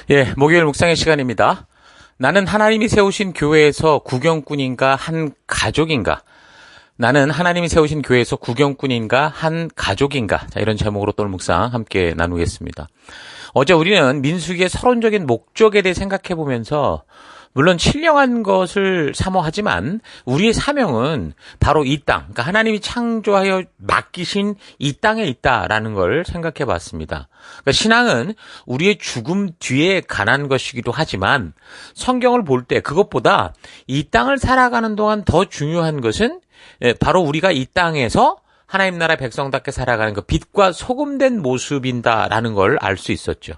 예, 목요일 묵상의 시간입니다. 나는 하나님이 세우신 교회에서 구경꾼인가 한 가족인가? 나는 하나님이 세우신 교회에서 구경꾼인가 한 가족인가? 자, 이런 제목으로 또 묵상 함께 나누겠습니다. 어제 우리는 민수기의 서론적인 목적에 대해 생각해 보면서 물론 신령한 것을 사모하지만 우리의 사명은 바로 이 땅, 그러니까 하나님이 창조하여 맡기신 이 땅에 있다라는 걸 생각해 봤습니다. 그러니까 신앙은 우리의 죽음 뒤에 관한 것이기도 하지만 성경을 볼 때 그것보다 이 땅을 살아가는 동안 더 중요한 것은 바로 우리가 이 땅에서 하나님 나라 백성답게 살아가는 그 빛과 소금된 모습인다라는 걸 알 수 있었죠.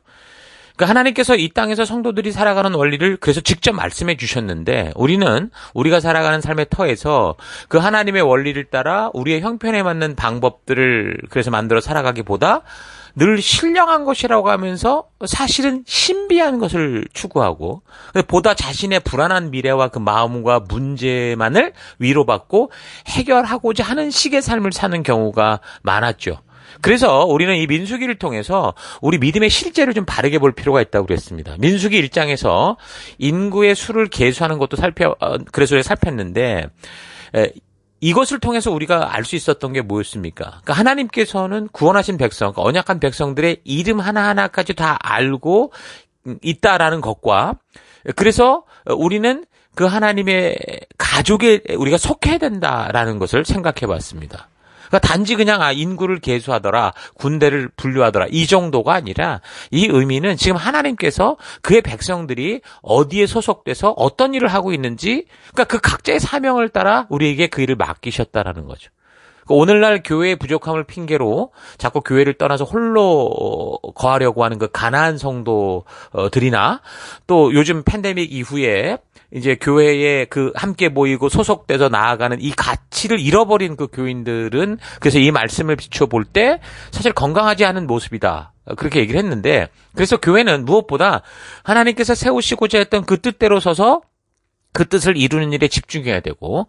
그러니까 하나님께서 이 땅에서 성도들이 살아가는 원리를 그래서 직접 말씀해 주셨는데 우리가 살아가는 삶의 터에서 그 하나님의 원리를 따라 우리의 형편에 맞는 방법들을 그래서 만들어 살아가기보다 늘 신령한 것이라고 하면서 사실은 신비한 것을 추구하고 보다 자신의 불안한 미래와 그 마음과 문제만을 위로받고 해결하고자 하는 식의 삶을 사는 경우가 많았죠. 그래서 우리는 이 민수기를 통해서 우리 믿음의 실제를 좀 바르게 볼 필요가 있다고 그랬습니다. 민수기 1장에서 인구의 수를 계수하는 것도 그래서 살폈는데 이것을 통해서 우리가 알 수 있었던 게 뭐였습니까? 그러니까 하나님께서는 구원하신 백성, 그러니까 언약한 백성들의 이름 하나하나까지 다 알고 있다라는 것과 그래서 우리는 그 하나님의 가족에 우리가 속해야 된다라는 것을 생각해 봤습니다. 그러니까 단지 그냥 인구를 계수하더라, 군대를 분류하더라 이 정도가 아니라 이 의미는 지금 하나님께서 그의 백성들이 어디에 소속돼서 어떤 일을 하고 있는지 그러니까 그 각자의 사명을 따라 우리에게 그 일을 맡기셨다라는 거죠. 오늘날 교회의 부족함을 핑계로 자꾸 교회를 떠나서 홀로 거하려고 하는 그 가난한 성도들이나 또 요즘 팬데믹 이후에 이제 교회에 그 함께 모이고 소속돼서 나아가는 이 가치를 잃어버린 그 교인들은 그래서 이 말씀을 비춰볼 때 사실 건강하지 않은 모습이다. 그렇게 얘기를 했는데 그래서 교회는 무엇보다 하나님께서 세우시고자 했던 그 뜻대로 서서 그 뜻을 이루는 일에 집중해야 되고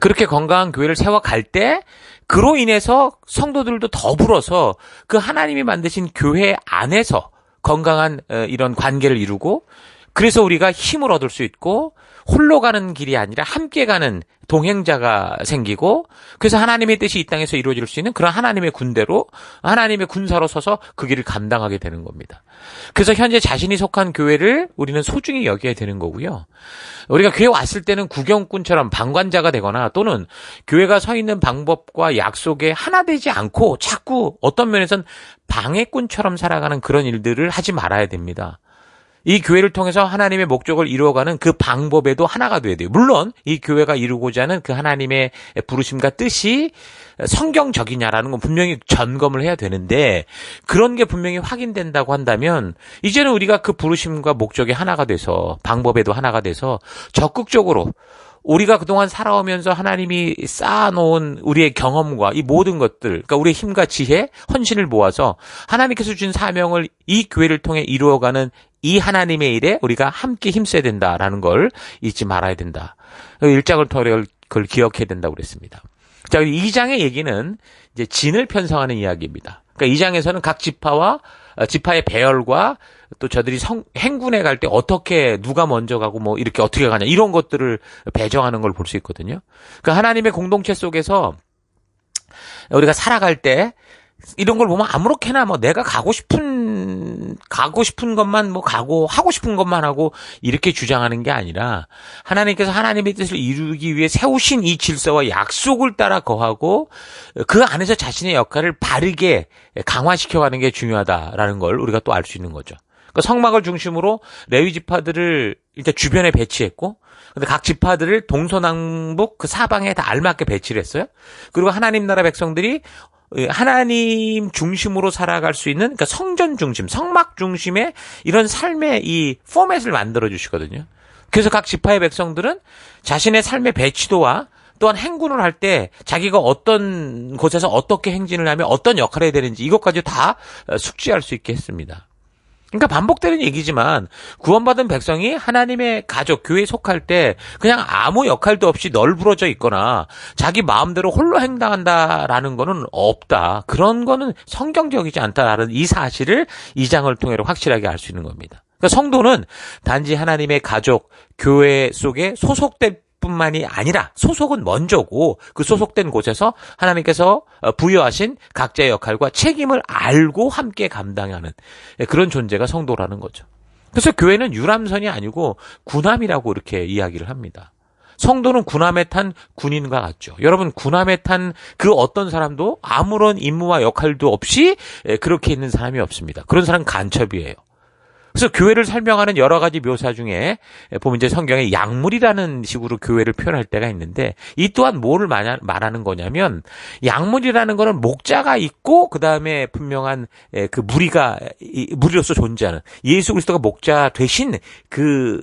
그렇게 건강한 교회를 세워갈 때 그로 인해서 성도들도 더불어서 그 하나님이 만드신 교회 안에서 건강한 이런 관계를 이루고 그래서 우리가 힘을 얻을 수 있고 홀로 가는 길이 아니라 함께 가는 동행자가 생기고 그래서 하나님의 뜻이 이 땅에서 이루어질 수 있는 그런 하나님의 군대로 하나님의 군사로 서서 그 길을 감당하게 되는 겁니다. 그래서 현재 자신이 속한 교회를 우리는 소중히 여겨야 되는 거고요. 우리가 교회 왔을 때는 구경꾼처럼 방관자가 되거나 또는 교회가 서 있는 방법과 약속에 하나 되지 않고 자꾸 어떤 면에선 방해꾼처럼 살아가는 그런 일들을 하지 말아야 됩니다. 이 교회를 통해서 하나님의 목적을 이루어가는 그 방법에도 하나가 돼야 돼요. 물론 이 교회가 이루고자 하는 그 하나님의 부르심과 뜻이 성경적이냐라는 건 분명히 점검을 해야 되는데 그런 게 분명히 확인된다고 한다면 이제는 우리가 그 부르심과 목적이 하나가 돼서 방법에도 하나가 돼서 적극적으로 우리가 그동안 살아오면서 하나님이 쌓아놓은 우리의 경험과 이 모든 것들, 그러니까 우리의 힘과 지혜, 헌신을 모아서 하나님께서 주신 사명을 이 교회를 통해 이루어가는 이 하나님의 일에 우리가 함께 힘써야 된다라는 걸 잊지 말아야 된다. 1장을 통해 그걸 기억해야 된다고 그랬습니다. 자, 2장의 얘기는 이제 진을 편성하는 이야기입니다. 그러니까 2장에서는 각 지파의 배열과 또 저들이 행군에 갈 때 어떻게 누가 먼저 가고 뭐 이렇게 어떻게 가냐 이런 것들을 배정하는 걸 볼 수 있거든요. 그러니까 하나님의 공동체 속에서 우리가 살아갈 때 이런 걸 보면 아무렇게나 뭐 내가 가고 싶은 것만 뭐 가고 하고 싶은 것만 하고 이렇게 주장하는 게 아니라 하나님께서 하나님의 뜻을 이루기 위해 세우신 이 질서와 약속을 따라 거하고 그 안에서 자신의 역할을 바르게 강화시켜가는 게 중요하다라는 걸 우리가 또 알 수 있는 거죠. 그러니까 성막을 중심으로 레위 지파들을 일단 주변에 배치했고 근데 각 지파들을 동서남북 그 사방에 다 알맞게 배치를 했어요. 그리고 하나님 나라 백성들이 하나님 중심으로 살아갈 수 있는 그러니까 성전 중심, 성막 중심의 이런 삶의 이 포맷을 만들어 주시거든요. 그래서 각 지파의 백성들은 자신의 삶의 배치도와 또한 행군을 할 때 자기가 어떤 곳에서 어떻게 행진을 하며 어떤 역할을 해야 되는지 이것까지 다 숙지할 수 있게 했습니다. 그러니까 반복되는 얘기지만 구원받은 백성이 하나님의 가족, 교회에 속할 때 그냥 아무 역할도 없이 널브러져 있거나 자기 마음대로 홀로 행동한다라는 거는 없다. 그런 거는 성경적이지 않다라는 이 사실을 이 장을 통해서 확실하게 알 수 있는 겁니다. 그러니까 성도는 단지 하나님의 가족, 교회 속에 소속될 뿐만이 아니라 소속은 먼저고 그 소속된 곳에서 하나님께서 부여하신 각자의 역할과 책임을 알고 함께 감당하는 그런 존재가 성도라는 거죠. 그래서 교회는 유람선이 아니고 군함이라고 이렇게 이야기를 합니다. 성도는 군함에 탄 군인과 같죠. 여러분, 군함에 탄 그 어떤 사람도 아무런 임무와 역할도 없이 그렇게 있는 사람이 없습니다. 그런 사람은 간첩이에요. 그래서 교회를 설명하는 여러 가지 묘사 중에 보면 이제 성경에 약물이라는 식으로 교회를 표현할 때가 있는데 이 또한 뭐를 말하는 거냐면 약물이라는 거는 목자가 있고 그다음에 분명한 그 무리로서 존재하는 예수 그리스도가 목자 대신 그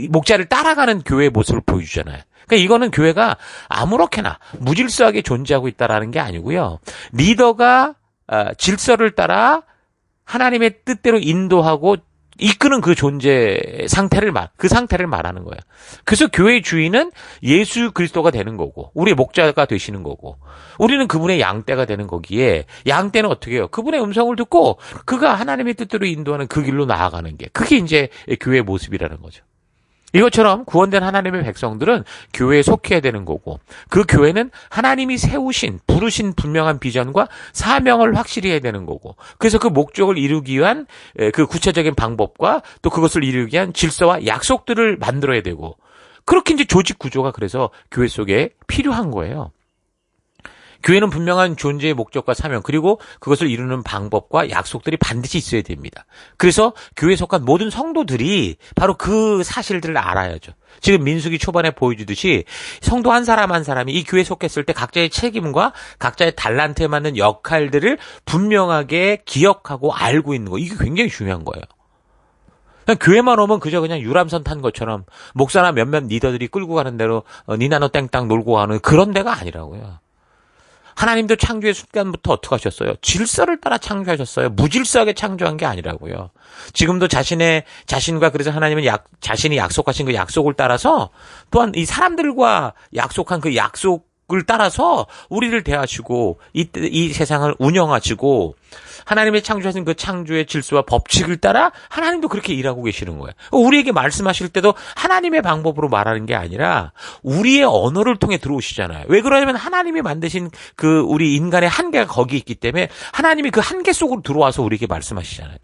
목자를 따라가는 교회의 모습을 보여주잖아요. 그러니까 이거는 교회가 아무렇게나 무질서하게 존재하고 있다라는 게 아니고요. 리더가 질서를 따라 하나님의 뜻대로 인도하고 이끄는 그 존재 상태를 말하는 거예요. 그래서 교회의 주인은 예수 그리스도가 되는 거고, 우리의 목자가 되시는 거고, 우리는 그분의 양떼가 되는 거기에, 양떼는 어떻게 해요? 그분의 음성을 듣고, 그가 하나님의 뜻대로 인도하는 그 길로 나아가는 게, 그게 이제 교회의 모습이라는 거죠. 이것처럼 구원된 하나님의 백성들은 교회에 속해야 되는 거고 그 교회는 하나님이 세우신 부르신 분명한 비전과 사명을 확실히 해야 되는 거고 그래서 그 목적을 이루기 위한 그 구체적인 방법과 또 그것을 이루기 위한 질서와 약속들을 만들어야 되고 그렇게 이제 조직 구조가 그래서 교회 속에 필요한 거예요. 교회는 분명한 존재의 목적과 사명 그리고 그것을 이루는 방법과 약속들이 반드시 있어야 됩니다. 그래서 교회에 속한 모든 성도들이 바로 그 사실들을 알아야죠. 지금 민수기 초반에 보여주듯이 성도 한 사람 한 사람이 이 교회에 속했을 때 각자의 책임과 각자의 달란트에 맞는 역할들을 분명하게 기억하고 알고 있는 거 이게 굉장히 중요한 거예요. 그냥 교회만 오면 그저 그냥 유람선 탄 것처럼 목사나 몇몇 리더들이 끌고 가는 대로 니나노 땡땅 놀고 가는 그런 데가 아니라고요. 하나님도 창조의 순간부터 어떻게 하셨어요? 질서를 따라 창조하셨어요. 무질서하게 창조한 게 아니라고요. 지금도 자신과 그래서 하나님은 자신이 약속하신 그 약속을 따라서 또한 이 사람들과 약속한 그 약속을 따라서 우리를 대하시고 이 세상을 운영하시고 하나님의 창조하신 그 창조의 질서와 법칙을 따라 하나님도 그렇게 일하고 계시는 거예요. 우리에게 말씀하실 때도 하나님의 방법으로 말하는 게 아니라 우리의 언어를 통해 들어오시잖아요. 왜 그러냐면 하나님이 만드신 그 우리 인간의 한계가 거기 있기 때문에 하나님이 그 한계 속으로 들어와서 우리에게 말씀하시잖아요.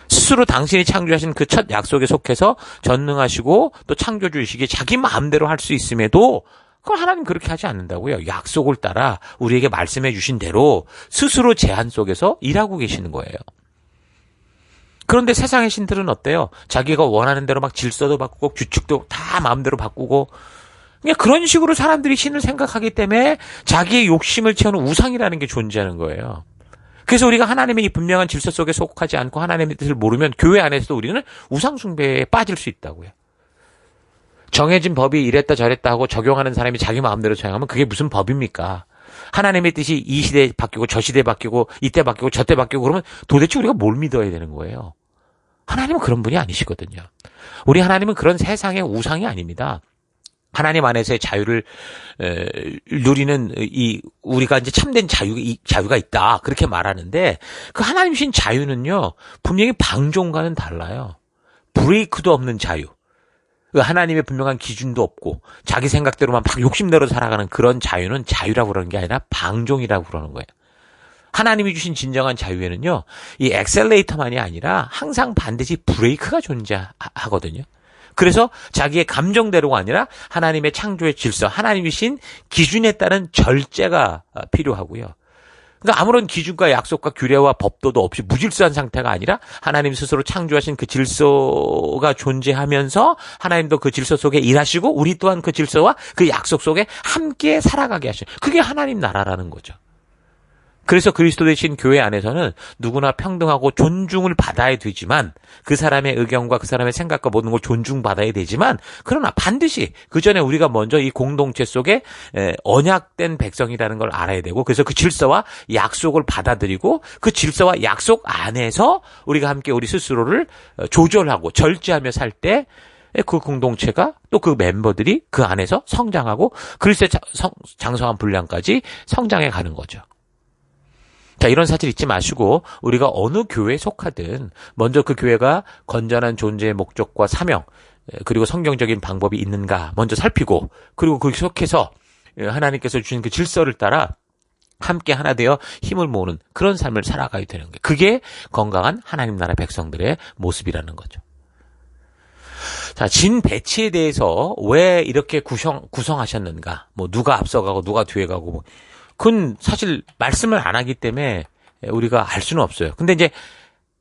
스스로 당신이 창조하신 그 첫 약속에 속해서 전능하시고 또 창조주이시기에 자기 마음대로 할 수 있음에도 그걸 하나님 그렇게 하지 않는다고요. 약속을 따라 우리에게 말씀해 주신 대로 스스로 제한 속에서 일하고 계시는 거예요. 그런데 세상의 신들은 어때요? 자기가 원하는 대로 막 질서도 바꾸고 규칙도 다 마음대로 바꾸고 그냥 그런 식으로 사람들이 신을 생각하기 때문에 자기의 욕심을 채우는 우상이라는 게 존재하는 거예요. 그래서 우리가 하나님의 이 분명한 질서 속에 속하지 않고 하나님의 뜻을 모르면 교회 안에서도 우리는 우상 숭배에 빠질 수 있다고요. 정해진 법이 이랬다 저랬다 하고 적용하는 사람이 자기 마음대로 적용하면 그게 무슨 법입니까? 하나님의 뜻이 이 시대에 바뀌고 저 시대에 바뀌고 이때 바뀌고 저때 바뀌고 그러면 도대체 우리가 뭘 믿어야 되는 거예요? 하나님은 그런 분이 아니시거든요. 우리 하나님은 그런 세상의 우상이 아닙니다. 하나님 안에서의 자유를 누리는 우리가 이제 참된 자유가 있다 그렇게 말하는데 그 하나님이신 자유는요 분명히 방종과는 달라요. 브레이크도 없는 자유. 하나님의 분명한 기준도 없고 자기 생각대로만 막 욕심대로 살아가는 그런 자유는 자유라고 그러는 게 아니라 방종이라고 그러는 거예요. 하나님이 주신 진정한 자유에는요. 이 엑셀레이터만이 아니라 항상 반드시 브레이크가 존재하거든요. 그래서 자기의 감정대로가 아니라 하나님의 창조의 질서, 하나님이신 기준에 따른 절제가 필요하고요. 그러니까 아무런 기준과 약속과 규례와 법도도 없이 무질서한 상태가 아니라 하나님 스스로 창조하신 그 질서가 존재하면서 하나님도 그 질서 속에 일하시고 우리 또한 그 질서와 그 약속 속에 함께 살아가게 하시는 그게 하나님 나라라는 거죠. 그래서 그리스도 되신 교회 안에서는 누구나 평등하고 존중을 받아야 되지만 그 사람의 의견과 그 사람의 생각과 모든 걸 존중받아야 되지만 그러나 반드시 그 전에 우리가 먼저 이 공동체 속에 언약된 백성이라는 걸 알아야 되고 그래서 그 질서와 약속을 받아들이고 그 질서와 약속 안에서 우리가 함께 우리 스스로를 조절하고 절제하며 살 때 그 공동체가 또 그 멤버들이 그 안에서 성장하고 그리스도의 장성한 분량까지 성장해 가는 거죠. 자, 이런 사실 잊지 마시고 우리가 어느 교회에 속하든 먼저 그 교회가 건전한 존재의 목적과 사명 그리고 성경적인 방법이 있는가 먼저 살피고 그리고 그 속해서 하나님께서 주신 그 질서를 따라 함께 하나 되어 힘을 모으는 그런 삶을 살아가야 되는 거예요. 그게 건강한 하나님 나라 백성들의 모습이라는 거죠. 자, 진 배치에 대해서 왜 이렇게 구성하셨는가? 뭐 누가 앞서가고 누가 뒤에 가고 뭐 그건 사실 말씀을 안 하기 때문에 우리가 알 수는 없어요. 근데 이제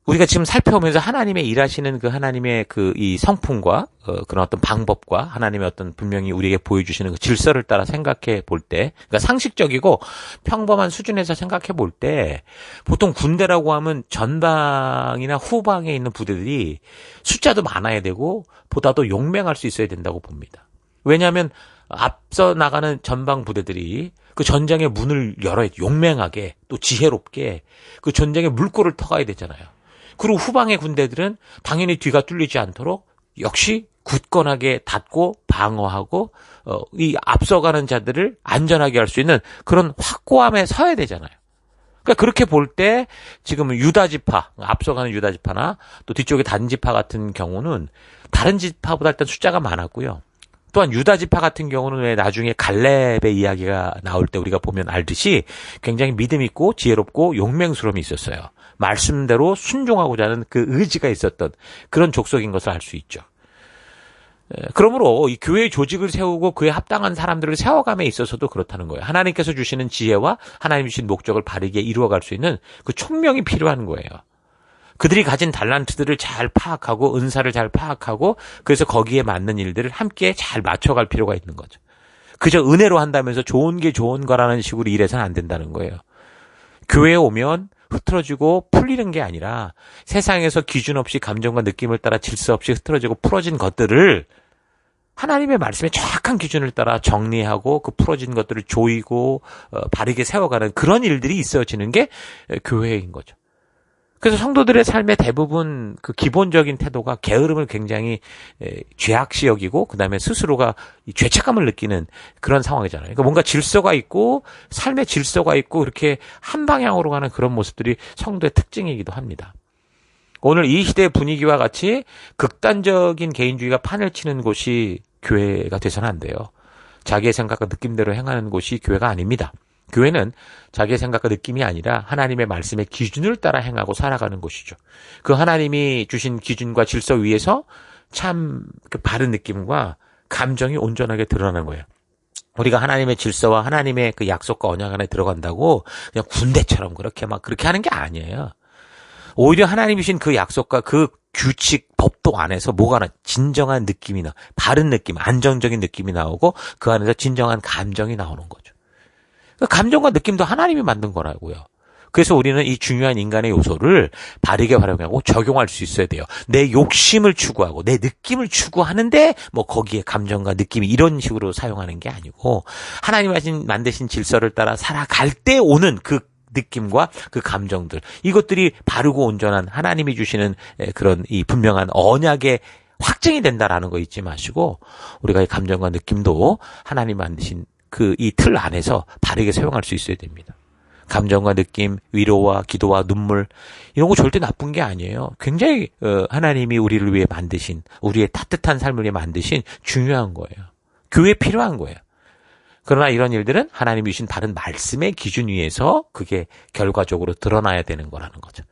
우리가 지금 살펴보면서 하나님의 일하시는 그 하나님의 그 이 성품과 그런 어떤 방법과 하나님의 어떤 분명히 우리에게 보여주시는 그 질서를 따라 생각해 볼 때, 그러니까 상식적이고 평범한 수준에서 생각해 볼 때, 보통 군대라고 하면 전방이나 후방에 있는 부대들이 숫자도 많아야 되고 보다도 용맹할 수 있어야 된다고 봅니다. 왜냐하면 앞서 나가는 전방 부대들이 그 전장의 문을 열어야 용맹하게 또 지혜롭게 그 전장의 물꼬를 터가야 되잖아요. 그리고 후방의 군대들은 당연히 뒤가 뚫리지 않도록 역시 굳건하게 닫고 방어하고 이 앞서가는 자들을 안전하게 할 수 있는 그런 확고함에 서야 되잖아요. 그러니까 그렇게 볼 때 지금 유다 지파, 앞서가는 유다 지파나 또 뒤쪽에 단 지파 같은 경우는 다른 지파보다 일단 숫자가 많았고요. 또한 유다 지파 같은 경우는 왜 나중에 갈렙의 이야기가 나올 때 우리가 보면 알듯이 굉장히 믿음 있고 지혜롭고 용맹스러움이 있었어요. 말씀대로 순종하고자 하는 그 의지가 있었던 그런 족속인 것을 알 수 있죠. 그러므로 이 교회의 조직을 세우고 그에 합당한 사람들을 세워감에 있어서도 그렇다는 거예요. 하나님께서 주시는 지혜와 하나님 주신 목적을 바르게 이루어갈 수 있는 그 총명이 필요한 거예요. 그들이 가진 달란트들을 잘 파악하고 은사를 잘 파악하고 그래서 거기에 맞는 일들을 함께 잘 맞춰갈 필요가 있는 거죠. 그저 은혜로 한다면서 좋은 게 좋은 거라는 식으로 일해서는 안 된다는 거예요. 교회에 오면 흐트러지고 풀리는 게 아니라 세상에서 기준 없이 감정과 느낌을 따라 질서 없이 흐트러지고 풀어진 것들을 하나님의 말씀에 정확한 기준을 따라 정리하고 그 풀어진 것들을 조이고 바르게 세워가는 그런 일들이 있어지는 게 교회인 거죠. 그래서 성도들의 삶의 대부분 그 기본적인 태도가 게으름을 굉장히 죄악시 여기고 그다음에 스스로가 죄책감을 느끼는 그런 상황이잖아요. 그러니까 뭔가 질서가 있고 삶의 질서가 있고 그렇게 한 방향으로 가는 그런 모습들이 성도의 특징이기도 합니다. 오늘 이 시대의 분위기와 같이 극단적인 개인주의가 판을 치는 곳이 교회가 돼서는 안 돼요. 자기의 생각과 느낌대로 행하는 곳이 교회가 아닙니다. 교회는 자기의 생각과 느낌이 아니라 하나님의 말씀의 기준을 따라 행하고 살아가는 곳이죠. 그 하나님이 주신 기준과 질서 위에서 참 그 바른 느낌과 감정이 온전하게 드러나는 거예요. 우리가 하나님의 질서와 하나님의 그 약속과 언약 안에 들어간다고 그냥 군대처럼 그렇게 하는 게 아니에요. 오히려 하나님이 주신 그 약속과 그 규칙, 법도 안에서 뭐가 나 진정한 느낌이 나, 바른 느낌, 안정적인 느낌이 나오고 그 안에서 진정한 감정이 나오는 거죠. 감정과 느낌도 하나님이 만든 거라고요. 그래서 우리는 이 중요한 인간의 요소를 바르게 활용하고 적용할 수 있어야 돼요. 내 욕심을 추구하고 내 느낌을 추구하는데 뭐 거기에 감정과 느낌이 이런 식으로 사용하는 게 아니고 하나님이 만드신 질서를 따라 살아갈 때 오는 그 느낌과 그 감정들 이것들이 바르고 온전한 하나님이 주시는 그런 이 분명한 언약의 확증이 된다라는 거 잊지 마시고 우리가 이 감정과 느낌도 하나님이 만드신 그 이 틀 안에서 바르게 사용할 수 있어야 됩니다. 감정과 느낌, 위로와 기도와 눈물 이런 거 절대 나쁜 게 아니에요. 굉장히 하나님이 우리를 위해 만드신 우리의 따뜻한 삶을 위해 만드신 중요한 거예요. 교회에 필요한 거예요. 그러나 이런 일들은 하나님이 주신 바른 말씀의 기준 위에서 그게 결과적으로 드러나야 되는 거라는 거죠.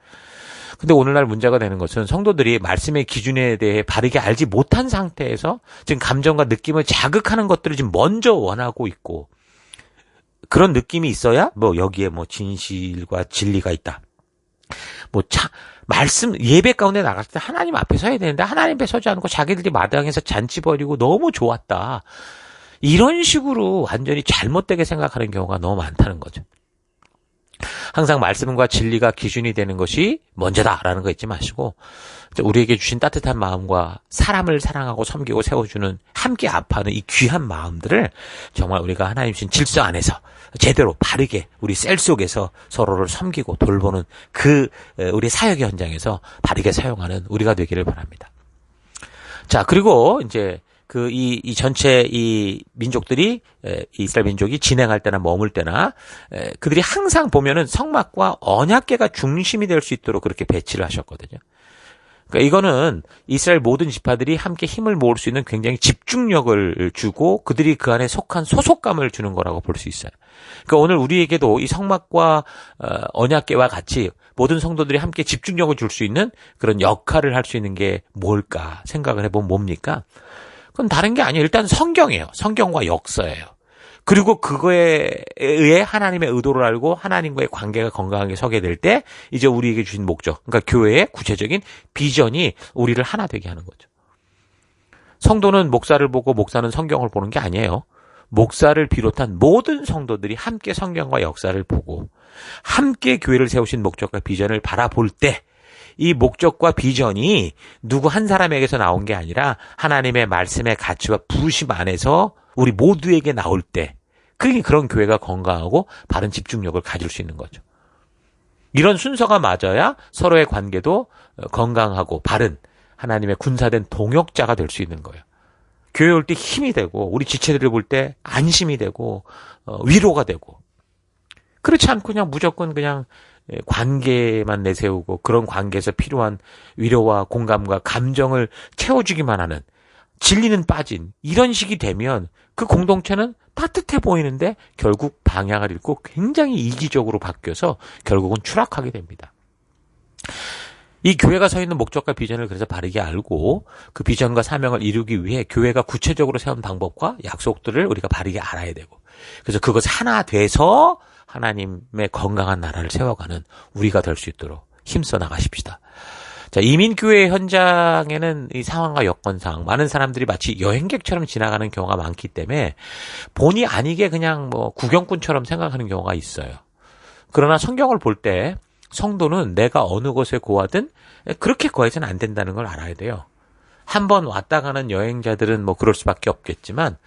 근데 오늘날 문제가 되는 것은 성도들이 말씀의 기준에 대해 바르게 알지 못한 상태에서 지금 감정과 느낌을 자극하는 것들을 지금 먼저 원하고 있고 그런 느낌이 있어야 뭐 여기에 뭐 진실과 진리가 있다. 말씀 예배 가운데 나갈 때 하나님 앞에 서야 되는데 하나님 앞에 서지 않고 자기들이 마당에서 잔치 벌이고 너무 좋았다. 이런 식으로 완전히 잘못되게 생각하는 경우가 너무 많다는 거죠. 항상 말씀과 진리가 기준이 되는 것이 먼저다라는 거 잊지 마시고 우리에게 주신 따뜻한 마음과 사람을 사랑하고 섬기고 세워주는 함께 아파하는 이 귀한 마음들을 정말 우리가 하나님 주신 질서 안에서 제대로 바르게 우리 셀 속에서 서로를 섬기고 돌보는 그 우리 사역의 현장에서 바르게 사용하는 우리가 되기를 바랍니다. 자, 그리고 이제 이 전체 이 민족들이, 이스라엘 민족이 진행할 때나 머물 때나, 그들이 항상 보면은 성막과 언약궤가 중심이 될 수 있도록 그렇게 배치를 하셨거든요. 그러니까 이거는 이스라엘 모든 지파들이 함께 힘을 모을 수 있는 굉장히 집중력을 주고 그들이 그 안에 속한 소속감을 주는 거라고 볼 수 있어요. 그러니까 오늘 우리에게도 이 성막과 언약궤와 같이 모든 성도들이 함께 집중력을 줄 수 있는 그런 역할을 할 수 있는 게 뭘까 생각을 해보면 뭡니까? 그건 다른 게 아니에요. 일단 성경이에요. 성경과 역사예요. 그리고 그거에 의해 하나님의 의도를 알고 하나님과의 관계가 건강하게 서게 될 때 이제 우리에게 주신 목적, 그러니까 교회의 구체적인 비전이 우리를 하나 되게 하는 거죠. 성도는 목사를 보고 목사는 성경을 보는 게 아니에요. 목사를 비롯한 모든 성도들이 함께 성경과 역사를 보고 함께 교회를 세우신 목적과 비전을 바라볼 때 이 목적과 비전이 누구 한 사람에게서 나온 게 아니라 하나님의 말씀의 가치와 부르심 안에서 우리 모두에게 나올 때 그런 교회가 건강하고 바른 집중력을 가질 수 있는 거죠. 이런 순서가 맞아야 서로의 관계도 건강하고 바른 하나님의 군사된 동역자가 될 수 있는 거예요. 교회 올 때 힘이 되고 우리 지체들을 볼 때 안심이 되고 위로가 되고 그렇지 않고 그냥 무조건 그냥 관계만 내세우고 그런 관계에서 필요한 위로와 공감과 감정을 채워주기만 하는 진리는 빠진 이런 식이 되면 그 공동체는 따뜻해 보이는데 결국 방향을 잃고 굉장히 이기적으로 바뀌어서 결국은 추락하게 됩니다. 이 교회가 서 있는 목적과 비전을 그래서 바르게 알고 그 비전과 사명을 이루기 위해 교회가 구체적으로 세운 방법과 약속들을 우리가 바르게 알아야 되고 그래서 그것이 하나 돼서 하나님의 건강한 나라를 세워가는 우리가 될 수 있도록 힘써 나가십시다. 자, 이민교회 현장에는 이 상황과 여건상 많은 사람들이 마치 여행객처럼 지나가는 경우가 많기 때문에 본의 아니게 그냥 구경꾼처럼 생각하는 경우가 있어요. 그러나 성경을 볼 때 성도는 내가 어느 곳에 거하든 그렇게 거해서는 안 된다는 걸 알아야 돼요. 한번 왔다 가는 여행자들은 그럴 수밖에 없겠지만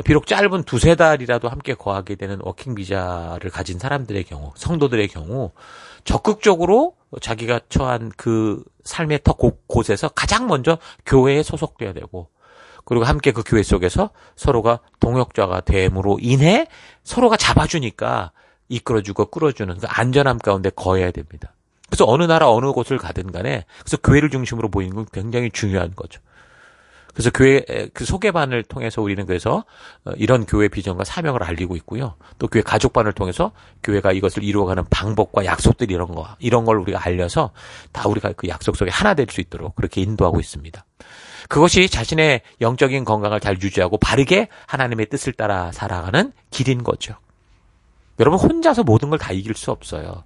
비록 짧은 2-3달이라도 함께 거하게 되는 워킹 비자를 가진 사람들의 경우, 성도들의 경우 적극적으로 자기가 처한 그 삶의 곳에서 가장 먼저 교회에 소속돼야 되고 그리고 함께 그 교회 속에서 서로가 동역자가 됨으로 인해 서로가 잡아주니까 이끌어주고 끌어주는 그 안전함 가운데 거해야 됩니다. 그래서 어느 나라 어느 곳을 가든 간에 그래서 교회를 중심으로 보이는 건 굉장히 중요한 거죠. 그래서 교회 그 소개반을 통해서 우리는 그래서 이런 교회 비전과 사명을 알리고 있고요. 또 교회 가족반을 통해서 교회가 이것을 이루어가는 방법과 약속들 이런 걸 우리가 알려서 다 우리가 그 약속 속에 하나 될 수 있도록 그렇게 인도하고 있습니다. 그것이 자신의 영적인 건강을 잘 유지하고 바르게 하나님의 뜻을 따라 살아가는 길인 거죠. 여러분 혼자서 모든 걸 다 이길 수 없어요.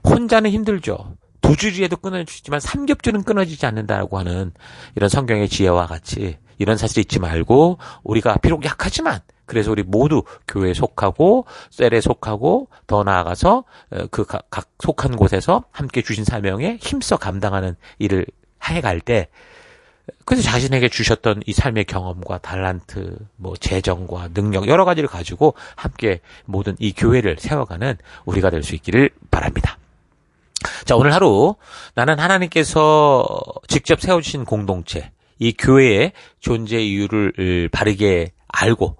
혼자는 힘들죠. 2줄이라도 끊어지지만 3겹줄은 끊어지지 않는다라고 하는 이런 성경의 지혜와 같이 이런 사실 잊지 말고 우리가 비록 약하지만 그래서 우리 모두 교회에 속하고 셀에 속하고 더 나아가서 그 각 속한 곳에서 함께 주신 사명에 힘써 감당하는 일을 해갈 때 그래서 자신에게 주셨던 이 삶의 경험과 달란트, 재정과 능력 여러 가지를 가지고 함께 모든 이 교회를 세워가는 우리가 될 수 있기를 바랍니다. 자, 오늘 하루 나는 하나님께서 직접 세워주신 공동체, 이 교회의 존재 이유를 바르게 알고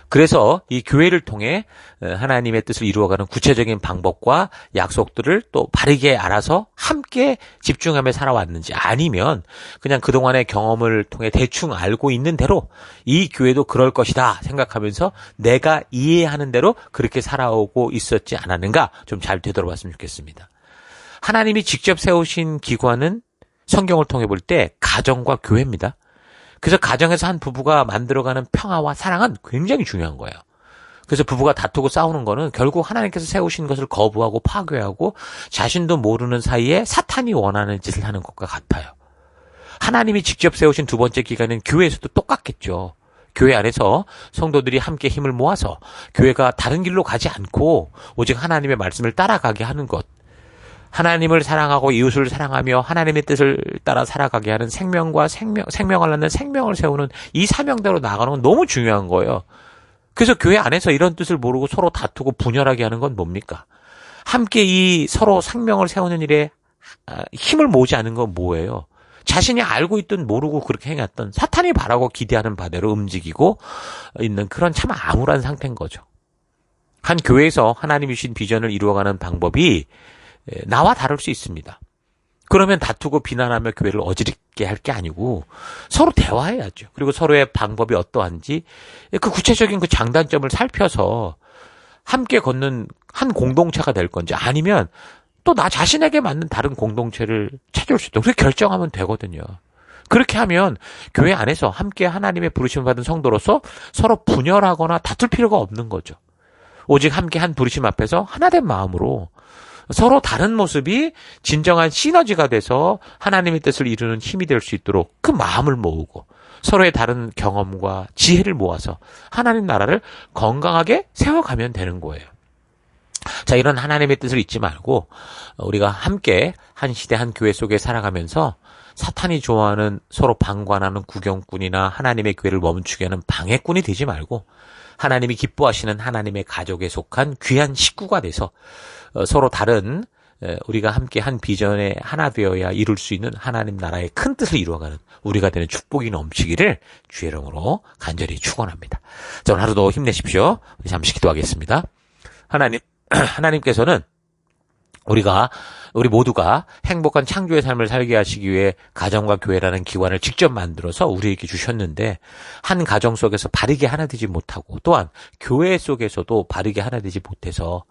그래서 이 교회를 통해 하나님의 뜻을 이루어가는 구체적인 방법과 약속들을 또 바르게 알아서 함께 집중하며 살아왔는지 아니면 그냥 그동안의 경험을 통해 대충 알고 있는 대로 이 교회도 그럴 것이다 생각하면서 내가 이해하는 대로 그렇게 살아오고 있었지 않았는가 좀 잘 되돌아봤으면 좋겠습니다. 하나님이 직접 세우신 기관은 성경을 통해 볼 때 가정과 교회입니다. 그래서 가정에서 한 부부가 만들어가는 평화와 사랑은 굉장히 중요한 거예요. 그래서 부부가 다투고 싸우는 거는 결국 하나님께서 세우신 것을 거부하고 파괴하고 자신도 모르는 사이에 사탄이 원하는 짓을 하는 것과 같아요. 하나님이 직접 세우신 두 번째 기관은 교회에서도 똑같겠죠. 교회 안에서 성도들이 함께 힘을 모아서 교회가 다른 길로 가지 않고 오직 하나님의 말씀을 따라가게 하는 것. 하나님을 사랑하고 이웃을 사랑하며 하나님의 뜻을 따라 살아가게 하는 생명을 낳는 생명을 세우는 이 사명대로 나가는 건 너무 중요한 거예요. 그래서 교회 안에서 이런 뜻을 모르고 서로 다투고 분열하게 하는 건 뭡니까? 함께 이 서로 생명을 세우는 일에 힘을 모으지 않은 건 뭐예요? 자신이 알고 있든 모르고 그렇게 행했던 사탄이 바라고 기대하는 바대로 움직이고 있는 그런 참 암울한 상태인 거죠. 한 교회에서 하나님이 주신 비전을 이루어가는 방법이 나와 다를 수 있습니다. 그러면 다투고 비난하며 교회를 어지럽게 할 게 아니고 서로 대화해야죠. 그리고 서로의 방법이 어떠한지 그 구체적인 그 장단점을 살펴서 함께 걷는 한 공동체가 될 건지 아니면 또 나 자신에게 맞는 다른 공동체를 찾을 수 있도록 그렇게 결정하면 되거든요. 그렇게 하면 교회 안에서 함께 하나님의 부르심을 받은 성도로서 서로 분열하거나 다툴 필요가 없는 거죠. 오직 함께 한 부르심 앞에서 하나된 마음으로 서로 다른 모습이 진정한 시너지가 돼서 하나님의 뜻을 이루는 힘이 될 수 있도록 그 마음을 모으고 서로의 다른 경험과 지혜를 모아서 하나님 나라를 건강하게 세워가면 되는 거예요. 자, 이런 하나님의 뜻을 잊지 말고 우리가 함께 한 시대 한 교회 속에 살아가면서 사탄이 좋아하는 서로 방관하는 구경꾼이나 하나님의 교회를 멈추게 하는 방해꾼이 되지 말고 하나님이 기뻐하시는 하나님의 가족에 속한 귀한 식구가 돼서 서로 다른 우리가 함께 한 비전에 하나 되어야 이룰 수 있는 하나님 나라의 큰 뜻을 이루어가는 우리가 되는 축복이 넘치기를 주의 이름으로 간절히 축원합니다. 자, 오늘 하루도 힘내십시오. 우리 잠시 기도하겠습니다. 하나님께서는 우리 모두가 행복한 창조의 삶을 살게 하시기 위해 가정과 교회라는 기관을 직접 만들어서 우리에게 주셨는데 한 가정 속에서 바르게 하나 되지 못하고 또한 교회 속에서도 바르게 하나 되지 못해서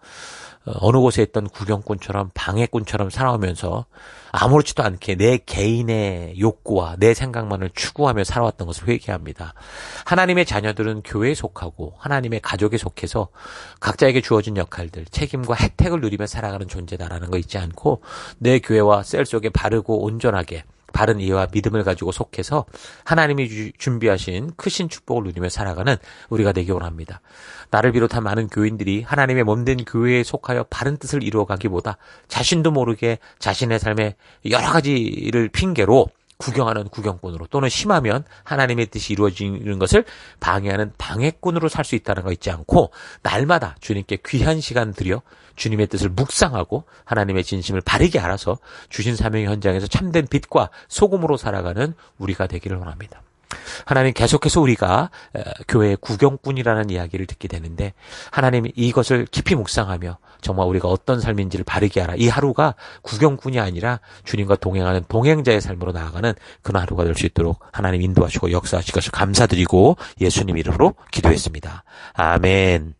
어느 곳에 있던 구경꾼처럼 방해꾼처럼 살아오면서 아무렇지도 않게 내 개인의 욕구와 내 생각만을 추구하며 살아왔던 것을 회개합니다. 하나님의 자녀들은 교회에 속하고 하나님의 가족에 속해서 각자에게 주어진 역할들, 책임과 혜택을 누리며 살아가는 존재다라는 거 잊지 않고 내 교회와 셀 속에 바르고 온전하게 바른 이해와 믿음을 가지고 속해서 하나님이 준비하신 크신 축복을 누리며 살아가는 우리가 되기 원합니다. 나를 비롯한 많은 교인들이 하나님의 몸된 교회에 속하여 바른 뜻을 이루어가기보다 자신도 모르게 자신의 삶에 여러 가지를 핑계로 구경하는 구경꾼으로 또는 심하면 하나님의 뜻이 이루어지는 것을 방해하는 방해꾼으로 살 수 있다는 거 잊지 않고 날마다 주님께 귀한 시간 들여 주님의 뜻을 묵상하고 하나님의 진심을 바르게 알아서 주신 사명의 현장에서 참된 빛과 소금으로 살아가는 우리가 되기를 원합니다. 하나님 계속해서 우리가 교회의 구경꾼이라는 이야기를 듣게 되는데 하나님 이것을 깊이 묵상하며 정말 우리가 어떤 삶인지를 바르게 알아 이 하루가 구경꾼이 아니라 주님과 동행하는 동행자의 삶으로 나아가는 그런 하루가 될 수 있도록 하나님 인도하시고 역사하실 것을 감사드리고 예수님 이름으로 기도했습니다. 아멘.